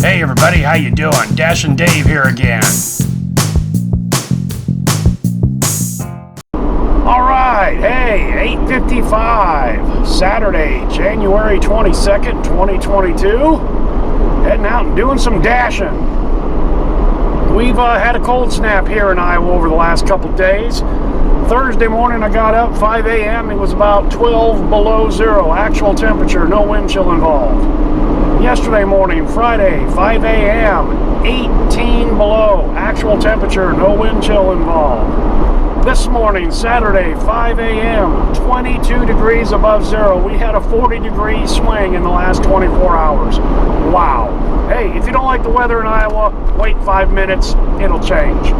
Hey everybody, how you doing? Dash and Dave here again. Alright, hey, 8:55, Saturday, January 22nd, 2022. Heading out and doing some dashing. We've had a cold snap here in Iowa over the last couple days. Thursday morning I got up 5 a.m. It was about 12 below zero. Actual temperature, no wind chill involved. Yesterday morning, Friday, 5 a.m., 18 below. Actual temperature, no wind chill involved. This morning, Saturday, 5 a.m., 22 degrees above zero. We had a 40-degree swing in the last 24 hours. Wow. Hey, if you don't like the weather in Iowa, wait 5 minutes. It'll change.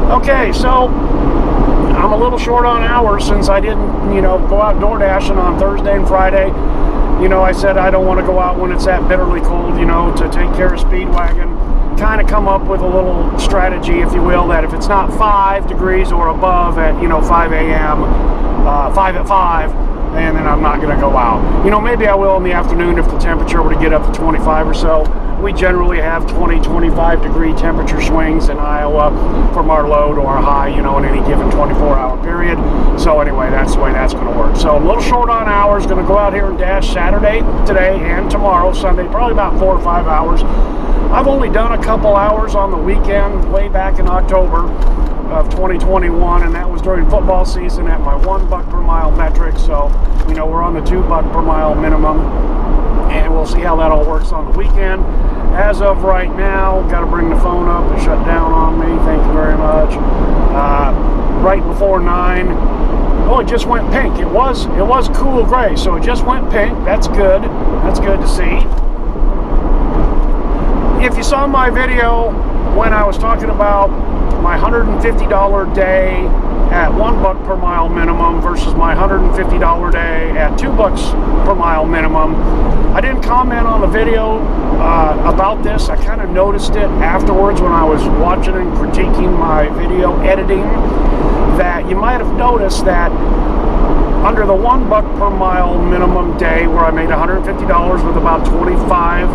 Okay, so I'm a little short on hours since I didn't, go out door dashing on Thursday and Friday. I said I don't want to go out when it's that bitterly cold, to take care of Speedwagon. Kind of come up with a little strategy, if you will, that if it's not 5 degrees or above at, 5 a.m., 5 at 5, and then I'm not going to go out. Maybe I will in the afternoon if the temperature were to get up to 25 or so. We generally have 20, 25 degree temperature swings in Iowa from our low to our high, in any given 24-hour period. So anyway, that's the way that's going to work. So I'm a little short on hours. Going to go out here and dash Saturday, today, and tomorrow, Sunday, probably about 4 or 5 hours. I've only done a couple hours on the weekend way back in October of 2021, and that was during football season at my $1 per mile metric. So, we're on the $2 per mile minimum, and we'll see how that all works on the weekend. As of right now, got to bring the phone up. It shut down on me. Thank you very much. Right before 9. Oh, it just went pink. It was cool gray, so it just went pink. That's good. That's good to see. If you saw my video when I was talking about my $150 day at $1 per mile minimum versus my $150 day at $2 per mile minimum, I didn't comment on the video about this. I kind of noticed it afterwards when I was watching and critiquing my video editing, that you might have noticed that under the $1 per mile minimum day, where I made $150 with about 25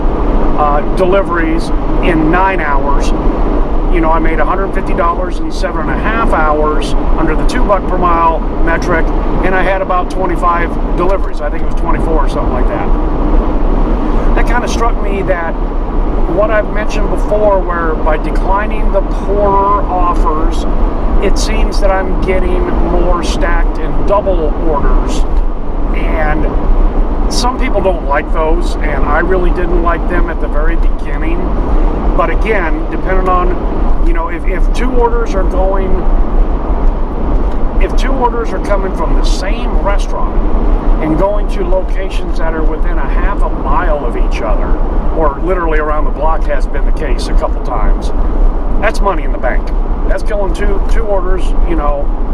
deliveries in 9 hours, I made $150 in 7.5 hours under the $2 per mile metric, and I had about 25 deliveries. I think it was 24 or something like that. That kind of struck me that what I've mentioned before, where by declining the poorer offers, it seems that I'm getting more stacked and double orders, and some people don't like those, and I really didn't like them at the very beginning. But again, depending on, if two orders are coming from the same restaurant and going to locations that are within a half a mile of each other, or literally around the block has been the case a couple times, that's money in the bank. That's killing two orders,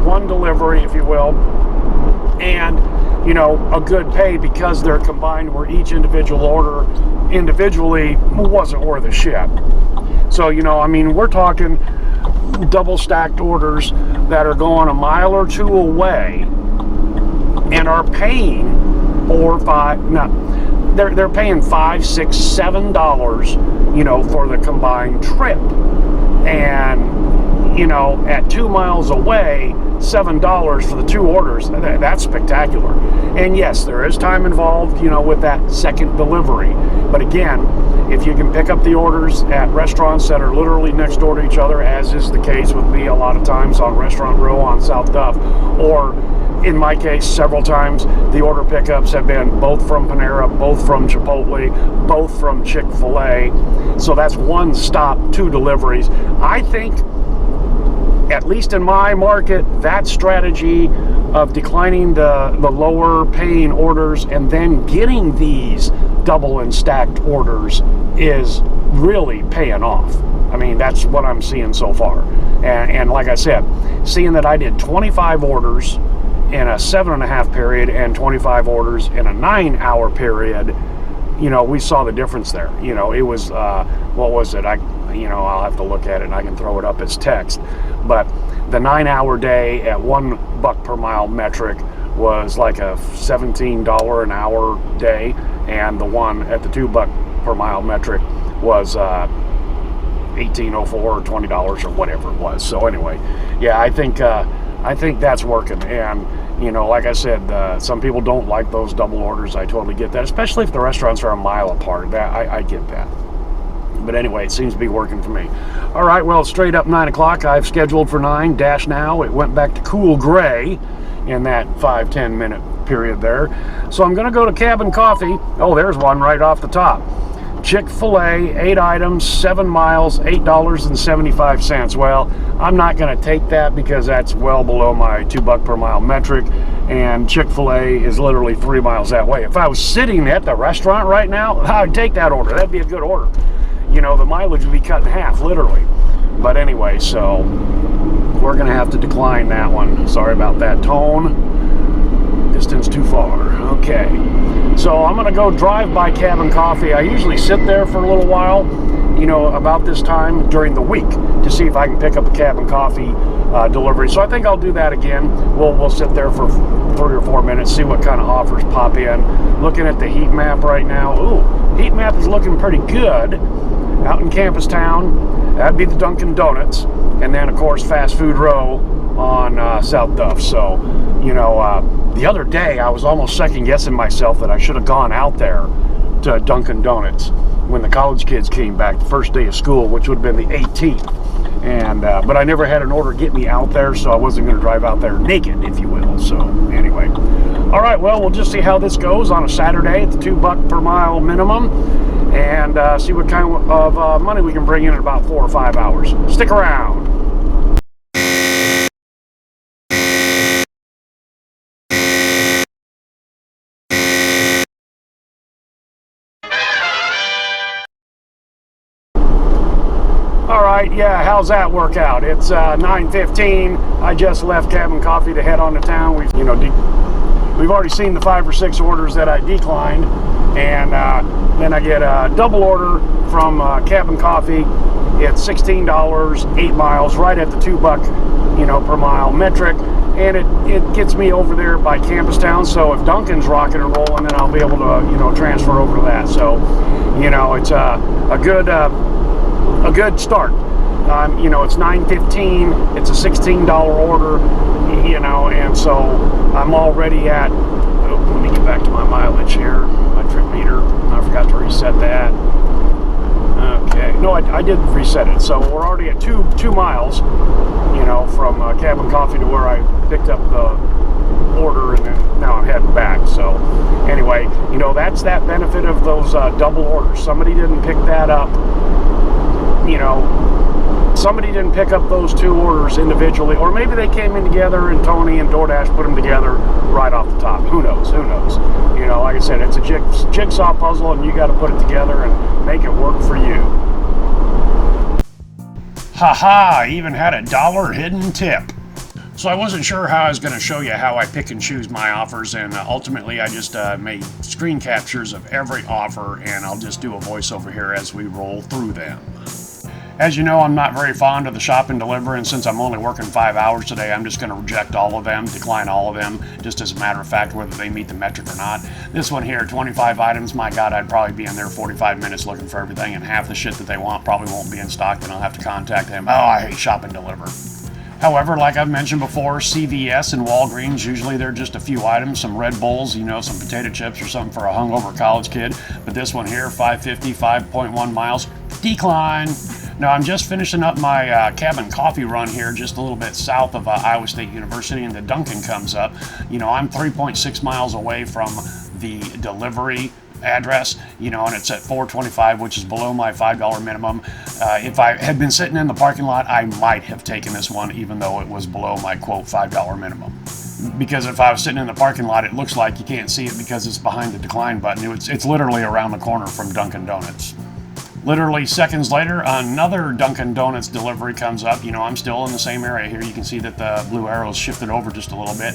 one delivery, if you will, and a good pay because they're combined, where each individual order individually wasn't worth a shit. So, we're talking double stacked orders that are going a mile or two away and are paying they're paying $5, $6, $7, for the combined trip. And, at 2 miles away, $7 for the two orders, that's spectacular. And yes, there is time involved, with that second delivery. But again, if you can pick up the orders at restaurants that are literally next door to each other, as is the case with me a lot of times on Restaurant Row on South Duff, or in my case, several times, the order pickups have been both from Panera, both from Chipotle, both from Chick-fil-A. So that's one stop, 2 deliveries. I think, at least in my market, that strategy of declining the lower paying orders and then getting these double and stacked orders is really paying off. I mean, that's what I'm seeing so far. And like I said, seeing that I did 25 orders in a 7.5 period and 25 orders in a 9-hour period, we saw the difference there. It was, what was it? I'll have to look at it and I can throw it up as text. But the 9-hour day at $1 per mile metric was like a $17 an hour day, and the one at the $2 per mile metric was $18.04 or $20 or whatever it was. So anyway, yeah, I think that's working. And you know, like I said, some people don't like those double orders. I totally get that, especially if the restaurants are a mile apart. That I get that. But anyway, it seems to be working for me. All right, well, straight up 9 o'clock. I've scheduled for 9, dash now. It went back to cool gray in that 5-10 minute period there. So I'm going to go to Cabin Coffee. Oh, there's one right off the top. Chick-fil-A, 8 items, 7 miles, $8.75. Well, I'm not going to take that because that's well below my $2 per mile metric, and Chick-fil-A is literally 3 miles that way. If I was sitting at the restaurant right now, I'd take that order. That'd be a good order. You know, the mileage would be cut in half, literally. But anyway, so we're going to have to decline that one. Sorry about that tone. Distance too far. Okay. So I'm going to go drive by Cabin Coffee. I usually sit there for a little while, you know, about this time during the week to see if I can pick up a Cabin Coffee delivery. So I think I'll do that again. We'll sit there for 3 or 4 minutes, see what kind of offers pop in. Looking at the heat map right now. Ooh, heat map is looking pretty good. Out in Campus Town, that'd be the Dunkin' Donuts, and then of course Fast Food Row on South Duff. So, you know, the other day I was almost second guessing myself that I should have gone out there to Dunkin' Donuts when the college kids came back the first day of school, which would have been the 18th. And but I never had an order get me out there, so I wasn't going to drive out there naked, if you will. So anyway, all right, well, we'll just see how this goes on a Saturday at the $2 per mile minimum, and see what kind of money we can bring in about 4 or 5 hours. Stick around. All right, yeah, how's that work out? It's 9:15. I just left Cabin Coffee to head on to town. We've already seen the 5 or 6 orders that I declined, and then I get a double order from Cabin Coffee. It's $16, 8 miles, right at the $2, you know, per mile metric, and it gets me over there by Campus Town. So if Dunkin's rocking and rolling, then I'll be able to, you know, transfer over to that. So, you know, it's a good start. You know, it's 9:15. It's a $16 order, you know, and so I'm already at. Oh, let me get back to my mileage here, my trip meter. I forgot to reset that. Okay, no, I did reset it. So we're already at two miles, you know, from Cabin Coffee to where I picked up the order, and then now I'm heading back. So anyway, you know, that's that benefit of those double orders. Somebody didn't pick that up. You know, somebody didn't pick up those 2 orders individually, or maybe they came in together and Tony and Doordash put them together right off the top. Who knows? Who knows? You know, like I said, it's a jigsaw puzzle, and you got to put it together and make it work for you. Haha, even had a $1 hidden tip. So I wasn't sure how I was going to show you how I pick and choose my offers, and ultimately I just made screen captures of every offer, and I'll just do a voiceover here as we roll through them. As you know, I'm not very fond of the shop and deliver, and since I'm only working 5 hours today, I'm just going to reject all of them, decline all of them, just as a matter of fact, whether they meet the metric or not. This one here, 25 items, my God, I'd probably be in there 45 minutes looking for everything, and half the shit that they want probably won't be in stock, then I'll have to contact them. Oh, I hate shop and deliver. However, like I've mentioned before, CVS and Walgreens, usually they're just a few items, some Red Bulls, you know, some potato chips or something for a hungover college kid. But this one here, 550, 5.1 miles, decline. Now, I'm just finishing up my Cabin Coffee run here, just a little bit south of Iowa State University, and the Dunkin' comes up. You know, I'm 3.6 miles away from the delivery address, you know, and it's at 425, which is below my $5 minimum. If I had been sitting in the parking lot, I might have taken this one, even though it was below my quote $5 minimum. Because if I was sitting in the parking lot, it looks like you can't see it because it's behind the decline button. It's literally around the corner from Dunkin' Donuts. Literally seconds later, another Dunkin' Donuts delivery comes up. You know, I'm still in the same area here. You can see that the blue arrow's shifted over just a little bit.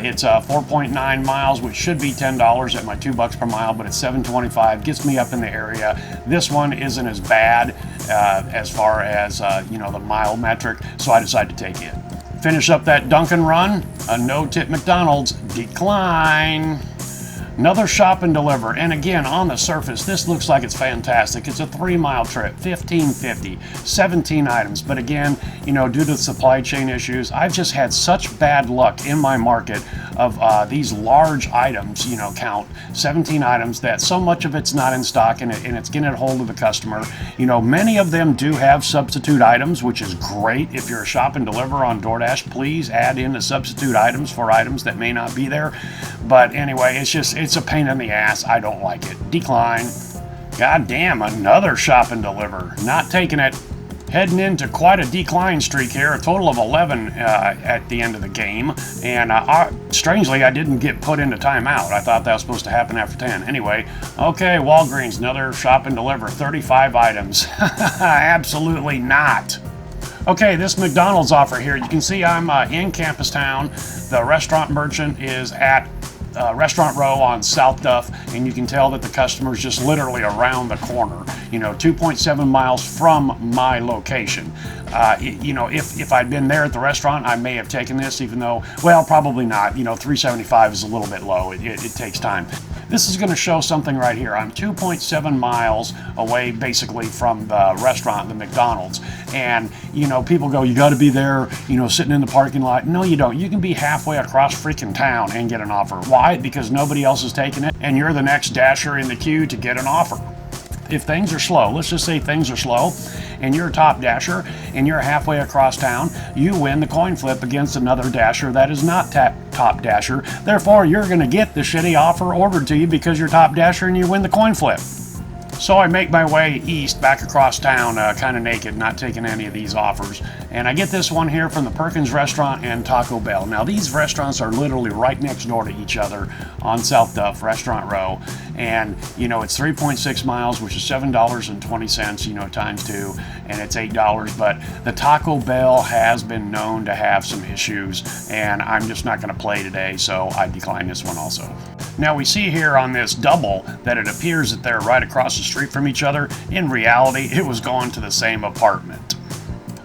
It's 4.9 miles, which should be $10 at my $2 per mile, but it's $7.25. Gets me up in the area. This one isn't as bad as far as, you know, the mile metric, so I decided to take it. Finish up that Dunkin' run. A no-tip McDonald's, decline. Another shop and deliver, and again, on the surface, this looks like it's fantastic. It's a 3-mile trip, $15.50, 17 items. But again, you know, due to supply chain issues, I've just had such bad luck in my market of these large items, you know, count 17 items, that so much of it's not in stock, and it's getting a hold of the customer. You know, many of them do have substitute items, which is great. If you're a shop and deliver on DoorDash, please add in the substitute items for items that may not be there. But anyway, it's a pain in the ass. I don't like it. Decline. God damn, another shop and deliver. Not taking it. Heading into quite a decline streak here, a total of 11 at the end of the game. And strangely, I didn't get put into timeout. I thought that was supposed to happen after 10. Anyway, okay, Walgreens, another shop and deliver, 35 items. Absolutely not. Okay, this McDonald's offer here, you can see I'm in Campus Town. The restaurant merchant is at Restaurant Row on South Duff, and you can tell that the customer's just literally around the corner, you know, 2.7 miles from my location. You know, if I'd been there at the restaurant, I may have taken this, even though, well, probably not. You know, $3.75 is a little bit low. It takes time. This is going to show something right here. I'm 2.7 miles away, basically, from the restaurant, the McDonald's. And, you know, people go, you got to be there, you know, sitting in the parking lot. No, you don't. You can be halfway across freaking town and get an offer. Why? Because nobody else is taking it, and you're the next dasher in the queue to get an offer. If things are slow, let's just say things are slow, and you're a top dasher, and you're halfway across town, you win the coin flip against another dasher that is not top dasher. Therefore, you're going to get the shitty offer ordered to you because you're top dasher and you win the coin flip. So I make my way east, back across town, kind of naked, not taking any of these offers. And I get this one here from the Perkins Restaurant and Taco Bell. Now, these restaurants are literally right next door to each other on South Duff, Restaurant Row. And, you know, it's 3.6 miles, which is $7.20, you know, times 2, and it's $8. But the Taco Bell has been known to have some issues, and I'm just not going to play today, so I decline this one also. Now, we see here on this double that it appears that they're right across the street from each other. In reality, it was going to the same apartment.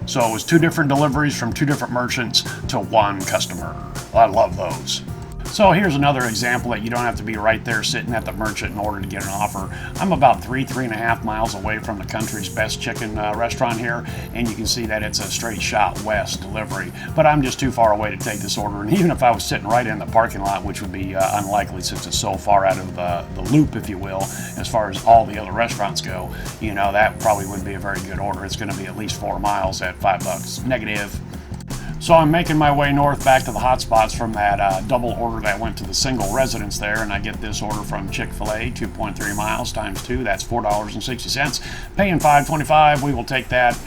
So it was 2 different deliveries from 2 different merchants to 1 customer. I love those. So here's another example that you don't have to be right there sitting at the merchant in order to get an offer. I'm about 3.5 miles away from the country's best chicken restaurant here, and you can see that it's a straight shot west delivery. But I'm just too far away to take this order, and even if I was sitting right in the parking lot, which would be unlikely since it's so far out of the loop, if you will, as far as all the other restaurants go, you know, that probably wouldn't be a very good order. It's going to be at least 4 miles at $5. Negative. So I'm making my way north back to the hot spots from that double order that went to the single residence there, and I get this order from Chick-fil-A, 2.3 miles times 2, that's $4.60. Paying $5.25, we will take that.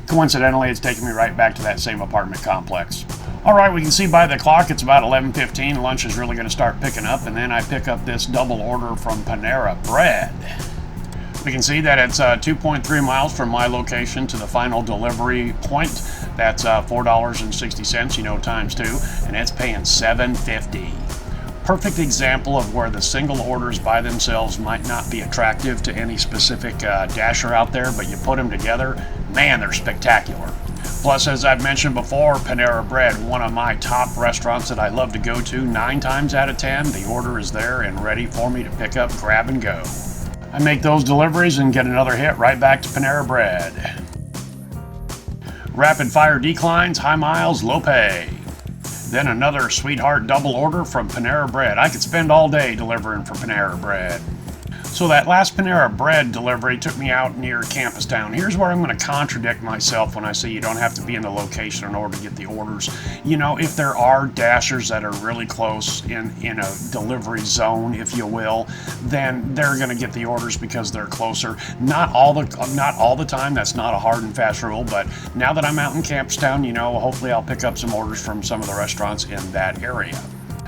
Coincidentally, it's taking me right back to that same apartment complex. All right, we can see by the clock it's about 11:15. Lunch is really going to start picking up, and then I pick up this double order from Panera Bread. We can see that it's 2.3 miles from my location to the final delivery point. That's $4.60, you know, times 2, and it's paying $7.50. Perfect example of where the single orders by themselves might not be attractive to any specific dasher out there, but you put them together, man, they're spectacular. Plus, as I've mentioned before, Panera Bread, one of my top restaurants that I love to go to. 9 times out of 10, the order is there and ready for me to pick up, grab, and go. I make those deliveries and get another hit right back to Panera Bread. Rapid fire declines, high miles, low pay. Then another sweetheart double order from Panera Bread. I could spend all day delivering for Panera Bread. So that last Panera Bread delivery took me out near Campus Town. Here's where I'm going to contradict myself when I say you don't have to be in the location in order to get the orders. You know, if there are dashers that are really close in a delivery zone, if you will, then they're going to get the orders because they're closer. Not all the time. That's not a hard and fast rule. But now that I'm out in Campus Town, you know, hopefully I'll pick up some orders from some of the restaurants in that area.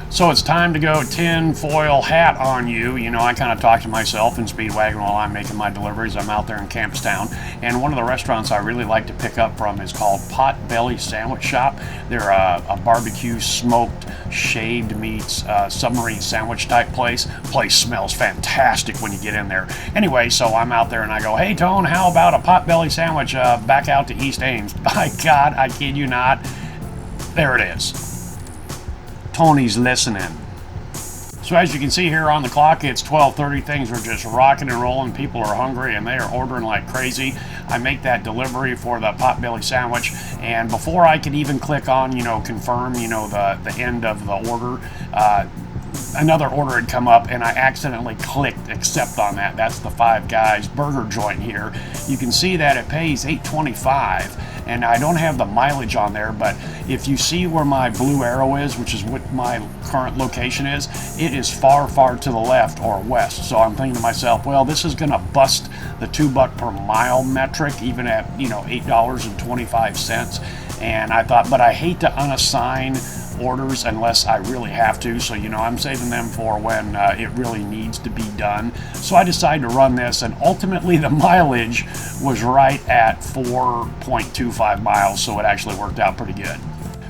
So it's time to go tin foil hat on you. You know, I kind of talk to myself in Speedwagon while I'm making my deliveries. I'm out there in Campus Town, and one of the restaurants I really like to pick up from is called Potbelly Sandwich Shop. They're a barbecue, smoked, shaved meats, submarine sandwich type place. Place smells fantastic when you get in there. Anyway, so I'm out there and I go, hey Tone, how about a Potbelly sandwich back out to East Ames? By God, I kid you not, there it is. Tony's listening. So as you can see here on the clock, it's 12:30. Things are just rocking and rolling. People are hungry and they are ordering like crazy. I make that delivery for the potbelly sandwich, and before I could even click on, confirm, the end of the order, another order had come up and I accidentally clicked accept on that. That's the Five Guys burger joint here. You can see that it pays $8.25, and I don't have the mileage on there, but if you see where my blue arrow is, which is what my current location is, it is far, far to the left or west. So I'm thinking to myself, well, this is gonna bust the $2 per mile metric, even at $8.25. And I thought, but I hate to unassign orders unless I really have to, so I'm saving them for when it really needs to be done. So I decided to run this, and ultimately the mileage was right at 4.25 miles, so it actually worked out pretty good.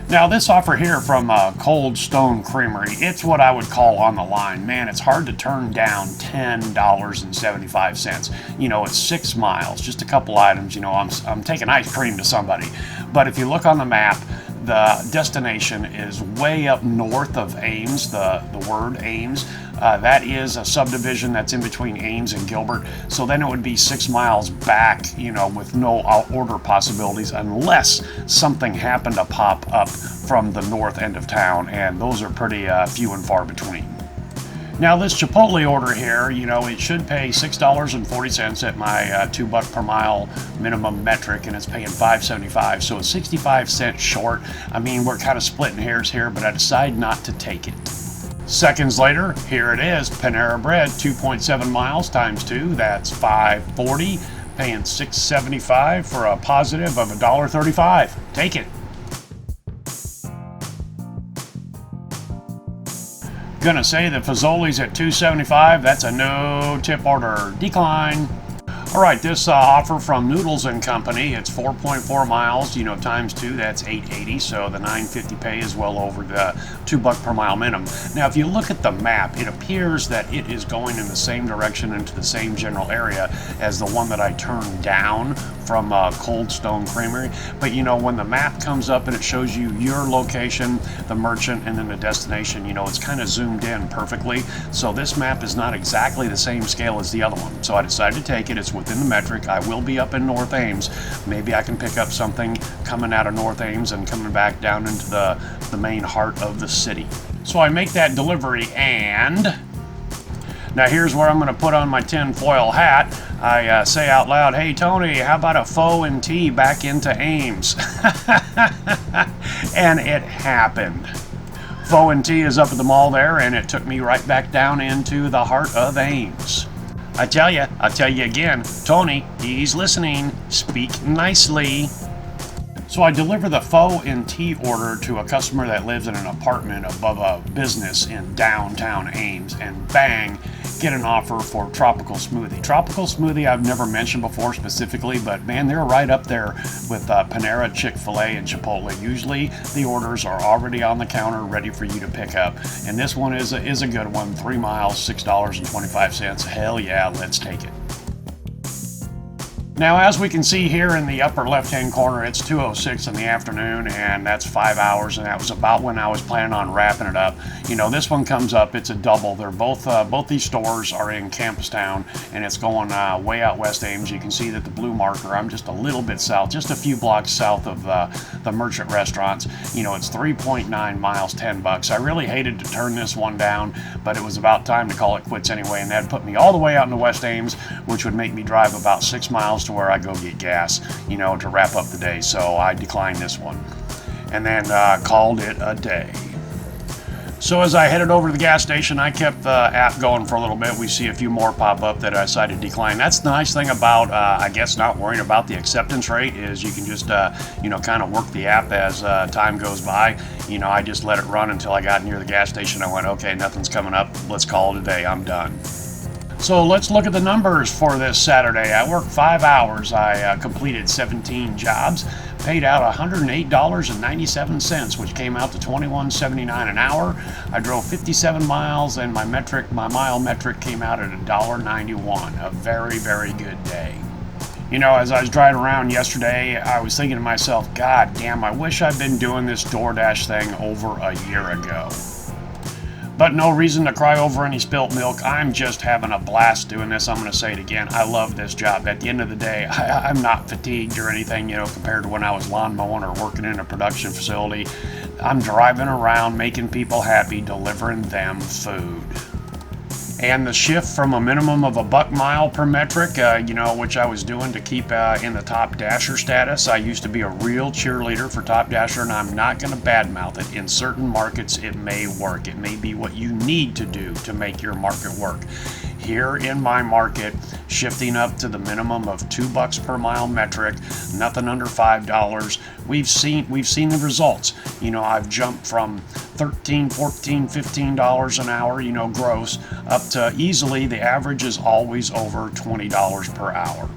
Now this offer here from Cold Stone Creamery, it's what I would call on the line. Man, it's hard to turn down $10.75. It's 6 miles, just a couple items. I'm taking ice cream to somebody. But if you look on the map, the destination is way up north of Ames, the word Ames. That is a subdivision that's in between Ames and Gilbert. So then it would be 6 miles back, with no order possibilities unless something happened to pop up from the north end of town, and those are pretty few and far between. Now this Chipotle order here, it should pay $6.40 at my $2 per mile minimum metric, and it's paying $5.75, so it's 65 cents short. I mean, we're kind of splitting hairs here, but I decided not to take it. Seconds later, here it is, Panera Bread, 2.7 miles times 2, that's $5.40, paying $6.75 for a positive of $1.35. Take it. Gonna say that Fazoli's at $2.75. That's a no tip order. Decline. All right, this offer from Noodles and Company, it's 4.4 miles, times 2, that's $8.80, so the $9.50 pay is well over the $2 per mile minimum. Now, if you look at the map, it appears that it is going in the same direction into the same general area as the one that I turned down from Cold Stone Creamery. But when the map comes up and it shows you your location, the merchant, and then the destination, it's kind of zoomed in perfectly. So this map is not exactly the same scale as the other one. So I decided to take it. It's within the metric. I will be up in North Ames. Maybe I can pick up something coming out of North Ames and coming back down into the main heart of the city. So I make that delivery, and now here's where I'm going to put on my tinfoil hat. I say out loud, hey Tony, how about a pho and tea back into Ames? And it happened. Pho and tea is up at the mall there, and it took me right back down into the heart of Ames. I'll tell you again, Tony, he's listening. Speak nicely. So I deliver the pho and tea order to a customer that lives in an apartment above a business in downtown Ames, and bang, get an offer for tropical smoothie. Tropical smoothie I've never mentioned before specifically, but man, they're right up there with Panera, Chick-fil-A, and Chipotle. Usually the orders are already on the counter ready for you to pick up, and this one is a good one. 3 miles, $6.25. Hell yeah, let's take it. Now, as we can see here in the upper left-hand corner, it's 2:06 in the afternoon, and that's 5 hours, and that was about when I was planning on wrapping it up. This one comes up, it's a double. They're both these stores are in Campus Town, and it's going way out west Ames. You can see that the blue marker, I'm just a little bit south, just a few blocks south of the merchant restaurants. It's 3.9 miles, $10. I really hated to turn this one down, but it was about time to call it quits anyway, and that'd put me all the way out into West Ames, which would make me drive about 6 miles to where I go get gas, to wrap up the day. So I declined this one and then called it a day. So as I headed over to the gas station, I kept the app going for a little bit. We see a few more pop up that I decided to decline. That's the nice thing about, I guess, not worrying about the acceptance rate, is you can just, kind of work the app as time goes by. I just let it run until I got near the gas station. I went, okay, nothing's coming up. Let's call it a day. I'm done. So let's look at the numbers for this Saturday. I worked 5 hours. I completed 17 jobs, paid out $108.97, which came out to $21.79 an hour. I drove 57 miles, and my mile metric came out at $1.91. A very, very good day. As I was driving around yesterday, I was thinking to myself, God damn, I wish I'd been doing this Doordash thing over a year ago. But no reason to cry over any spilt milk. I'm just having a blast doing this. I'm going to say it again. I love this job. At the end of the day, I'm not fatigued or anything, you know, compared to when I was lawn mowing or working in a production facility. I'm driving around, making people happy, delivering them food. And the shift from a minimum of $1 mile per metric, you know, which I was doing to keep in the top dasher status. I used to be a real cheerleader for top dasher, and I'm not going to badmouth it. In certain markets, it may work. It may be what you need to do to make your market work. Here in my market, shifting up to the minimum of $2 per mile metric, nothing under $5. We've seen the results. You know, I've jumped from $13, $14, $15 an hour, you know, gross, up to easily the average is always over $20 per hour.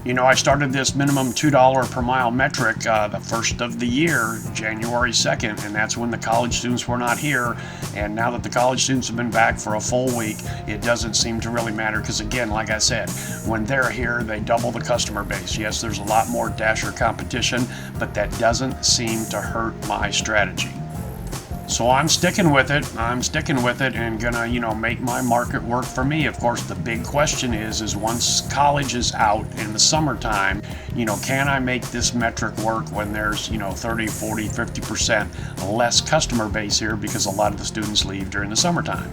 You know, I started this minimum $2 per mile metric the first of the year, January 2nd, and that's when the college students were not here. And now that the college students have been back for a full week, it doesn't seem to really matter because, again, like I said, when they're here, they double the customer base. Yes, there's a lot more dasher competition, but that doesn't seem to hurt my strategy. So I'm sticking with it. And gonna, you know, make my market work for me. Of course, the big question is once college is out in the summertime, you know, can I make this metric work when there's, you know, 30, 40, 50% less customer base here because a lot of the students leave during the summertime?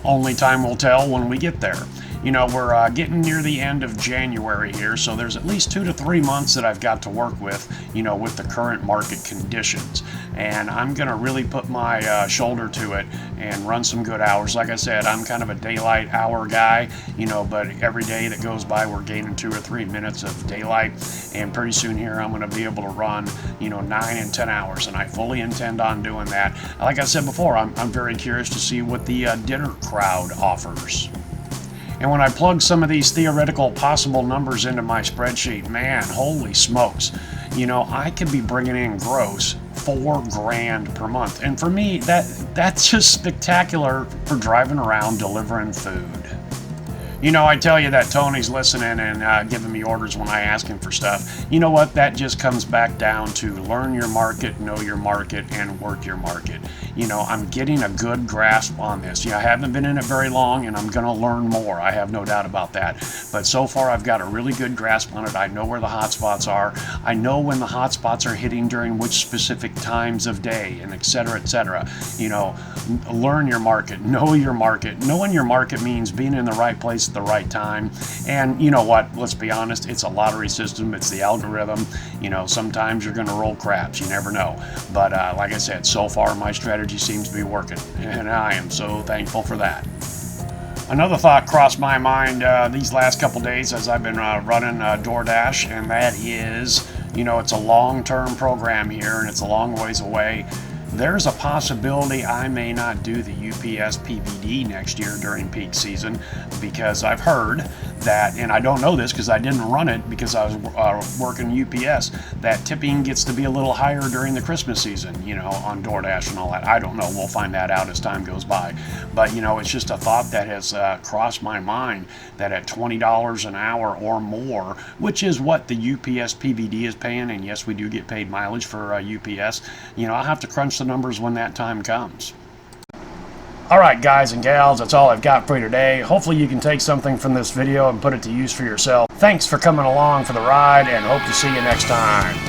Only time will tell when we get there. You know, we're getting near the end of January here, so there's at least 2 to 3 months that I've got to work with, you know, with the current market conditions. And I'm going to really put my shoulder to it and run some good hours. Like I said, I'm kind of a daylight hour guy, you know, but every day that goes by, we're gaining 2 or 3 minutes of daylight. And pretty soon here, I'm going to be able to run, you know, 9 and 10 hours. And I fully intend on doing that. Like I said before, I'm very curious to see what the dinner crowd offers. And when I plug some of these theoretical possible numbers into my spreadsheet, man, holy smokes, you know, I could be bringing in gross $4,000 per month. And for me, that's just spectacular for driving around delivering food. You know, I tell you that Tony's listening and giving me orders when I ask him for stuff. You know what? That just comes back down to learn your market, know your market, and work your market. You know, I'm getting a good grasp on this. Yeah, I haven't been in it very long, and I'm going to learn more. I have no doubt about that. But so far, I've got a really good grasp on it. I know where the hot spots are. I know when the hot spots are hitting during which specific times of day, and et cetera, et cetera. You know, learn your market, know your market. Knowing your market means being in the right place at the right time. And you know what? Let's be honest. It's a lottery system. It's the algorithm. You know, sometimes you're going to roll craps. You never know. But like I said, so far, my strategy seems to be working, and I am so thankful for that. Another thought crossed my mind these last couple days as I've been running Doordash, and that is, you know, it's a long-term program here, and it's a long ways away. There's a possibility I may not do the UPS PVD next year during peak season because I've heard that, and I don't know this because I didn't run it because I was working UPS, that tipping gets to be a little higher during the Christmas season, you know, on DoorDash and all that. I don't know. We'll find that out as time goes by. But, you know, it's just a thought that has crossed my mind that at $20 an hour or more, which is what the UPS PVD is paying, and yes, we do get paid mileage for UPS, you know, I'll have to crunch the numbers when that time comes. Alright guys and gals, that's all I've got for you today. Hopefully you can take something from this video and put it to use for yourself. Thanks for coming along for the ride, and hope to see you next time.